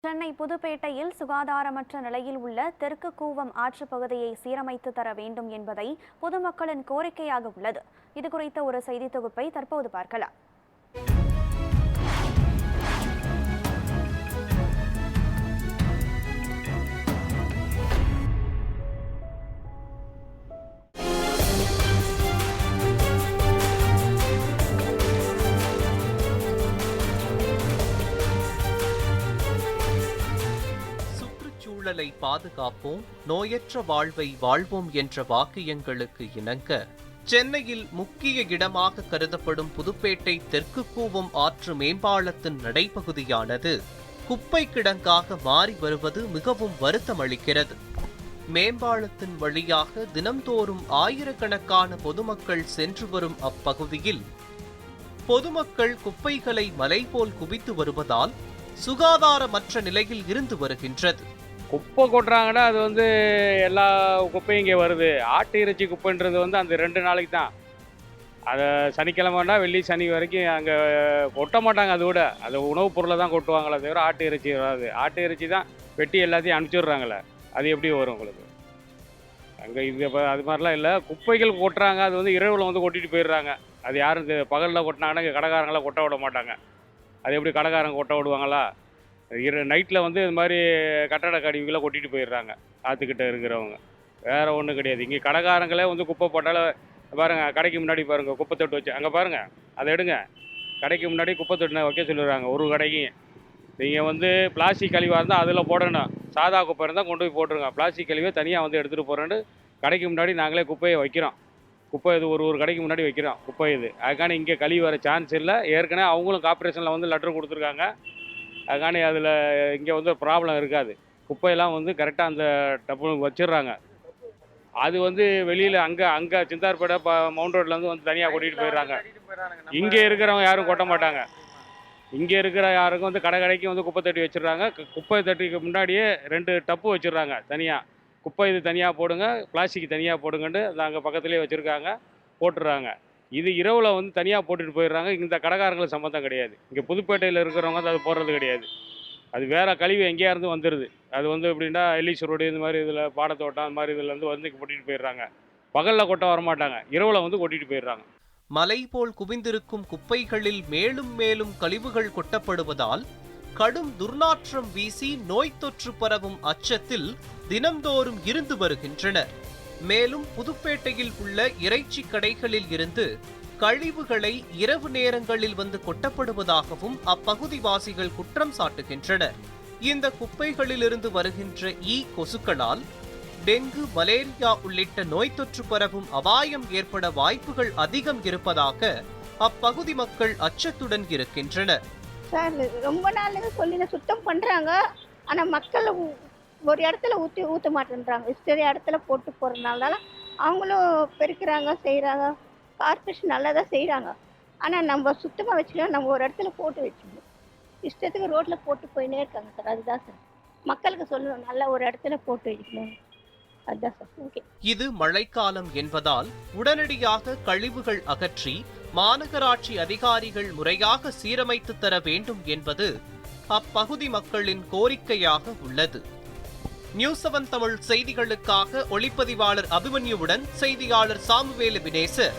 சென்னை புதுப்பேட்டையில் சுகாதாரமற்ற நிலையில் உள்ள தெற்கு கூவம் ஆற்றுப் பகுதியை சீரமைத்து தர வேண்டும் என்பதை பொதுமக்களின் கோரிக்கையாக உள்ளது. இதுகுறித்த ஒரு செய்தி தொகுப்பை தற்போது பார்க்கலாம். சூழலை பாதுகாப்போம், நோயற்ற வாழ்வை வாழ்வோம் என்ற வாக்கியங்களுக்கு இணங்க சென்னையில் முக்கிய இடமாக கருதப்படும் புதுப்பேட்டை தெற்கு கூவம் ஆற்று மேம்பாலத்தின் நடைபகுதியானது குப்பை கிடங்காக மாறி வருவது மிகவும் வருத்தமளிக்கிறது. மேம்பாலத்தின் வழியாக தினம்தோறும் ஆயிரக்கணக்கான பொதுமக்கள் சென்று வரும் அப்பகுதியில் பொதுமக்கள் குப்பைகளை மலை போல் குவித்து வருவதால் சுகாதாரமற்ற நிலையில் இருந்து வருகின்றது. குப்பை கொட்டுறாங்கன்னா அது எல்லா குப்பையும் இங்கே வருது. ஆட்டு இறைச்சி குப்பைன்றது அந்த 2 நாளைக்கு தான். அதை சனிக்கிழமைனா வெள்ளி சனி வரைக்கும் அங்கே கொட்ட மாட்டாங்க. அது உணவுப் பொருளை தான் கொட்டுவாங்களே தவிர ஆட்டு இறைச்சி வராது. ஆட்டு இறைச்சி தான் வெட்டி எல்லாத்தையும் அனுப்பிச்சிடுறாங்களே, அது எப்படி வரும் உங்களுக்கு? அங்கே இது அது மாதிரிலாம் இல்லை. குப்பைகள் கொட்டுறாங்க, அது இரவில் கொட்டிட்டு போயிடுறாங்க. அது யாரும் பகலில் கொட்டினாங்கன்னா இங்கே கடைக்காரங்களாம் கொட்ட விட மாட்டாங்க. அது எப்படி கடைக்காரங்க கொட்ட விடுவாங்களா? நைட்டில் இது மாதிரி கட்டட கழிவுகளை கொட்டிட்டு போயிடுறாங்க ஆற்றுக்கிட்ட இருக்கிறவங்க. வேறு ஒன்றும் கிடையாது. இங்கே கடைக்காரங்களே குப்பை போட்டாலும் பாருங்கள், கடைக்கு முன்னாடி பாருங்கள் குப்பை தொட்டு வச்சு அங்கே பாருங்கள், அதை எடுங்க. கடைக்கு முன்னாடி குப்பை தொட்டு வைக்க சொல்லிடுறாங்க. ஒரு கடைக்கும் நீங்கள் பிளாஸ்டிக் கழிவாக இருந்தால் அதில் போடணும். சாதா குப்பை இருந்தால் கொண்டு போய் போட்டுருங்க. பிளாஸ்டிக் கழிவை தனியாக எடுத்துகிட்டு போகிறேன்னு கடைக்கு முன்னாடி நாங்களே குப்பையை வைக்கிறோம். குப்பை இது ஒரு கடைக்கு முன்னாடி வைக்கிறோம் குப்பை. இது அதுக்கான இங்கே கழிவு வர சான்ஸ் இல்லை. ஏற்கனவே அவங்களும் கார்பரேஷனில் லெட்டர் கொடுத்துருக்காங்க. அதுக்கான அதில் இங்கே ப்ராப்ளம் இருக்காது. குப்பையெல்லாம் கரெக்டாக அந்த டப்பு வச்சிடுறாங்க. அது வெளியில் அங்கே சிந்தார்பேட்டை மவுண்ட் ரோட்லேருந்து தனியாக கொட்டிகிட்டு போயிடுறாங்க. இங்கே இருக்கிறவங்க யாரும் கொட்ட மாட்டாங்க. இங்கே இருக்கிற யாருக்கும் கடைக்கு குப்பை தட்டி வச்சிடுறாங்க. குப்பை தட்டிக்கு முன்னாடியே 2 டப்பு வச்சிடுறாங்க தனியாக. குப்பை இது தனியாக போடுங்க, பிளாஸ்டிக் தனியாக போடுங்கன்ட்டு அங்கே பக்கத்துலேயே வச்சுருக்காங்க, போட்டுடுறாங்க. இது இரவில் தனியாக போட்டுட்டு போயிடுறாங்க. இந்த கடைக்காரங்களுக்கு சம்மந்தம் கிடையாது. இங்கே புதுப்பேட்டையில் இருக்கிறவங்க அது போடுறது கிடையாது. அது வேறு கழிவு எங்கேயா இருந்து வந்துடுது. அது எப்படின்னா எலிஸ் ரோடு இந்த மாதிரி இதில் பாடத்தோட்டம் அந்த மாதிரி இதில் கொட்டிட்டு போயிடுறாங்க. பகலில் கொட்ட வரமாட்டாங்க, இரவில் கொட்டிட்டு போயிடுறாங்க. மலை போல் குவிந்திருக்கும் குப்பைகளில் மேலும் மேலும் கழிவுகள் கொட்டப்படுவதால் கடும் துர்நாற்றம் வீசி நோய் தொற்று பரவும் அச்சத்தில் தினம்தோறும் இருந்து வருகின்றனர். மேலும் புதுப்பேட்டையில் உள்ள இறைச்சி கடைகளில் இருந்து கழிவுகளை இரவு நேரங்களில் கொட்டப்படுவதாகவும் அப்பகுதிவாசிகள் குற்றம் சாட்டுகின்றனர். இந்த குப்பைகளிலிருந்து வருகின்ற கொசுக்களால் டெங்கு, மலேரியா உள்ளிட்ட நோய் தொற்று பரவும் அபாயம் ஏற்பட வாய்ப்புகள் அதிகம் இருப்பதாக அப்பகுதி மக்கள் அச்சத்துடன் இருக்கின்றனர். சார், ரொம்ப நாளுங்க சொல்லி சுத்தம் பண்றாங்க. ஆனா மக்கள் ஒரு இடத்துல ஊத்த மாட்டேன்றாங்க. இஷ்ட இடத்துல போட்டு போறதுனால அவங்களும் பெருக்கிறாங்க, செய்யறாங்க. கார்பரேஷன் நல்லா தான் செய்யறாங்க. ஆனா நம்ம சுத்தமா வச்சுக்கலாம். நம்ம ஒரு இடத்துல போட்டு வச்சுக்கணும். இஷ்டத்துக்கு ரோட்ல போட்டு போயினே இருக்காங்க சார். அதுதான் சார் மக்களுக்கு சொல்லணும், நல்லா ஒரு இடத்துல போட்டு வைக்கணும். அதுதான் சார். ஓகே. இது மழைக்காலம் என்பதால் உடனடியாக கழிவுகள் அகற்றி மாநகராட்சி அதிகாரிகள் முறையாக சீரமைத்து தர வேண்டும் என்பது அப்பகுதி மக்களின் கோரிக்கையாக உள்ளது. நியூஸ் 7 தமிழ் செய்திகளுக்காக ஒளிப்பதிவாளர் அபிமன்யுவுடன் செய்தியாளர் சாமுவேலு வினேசர்.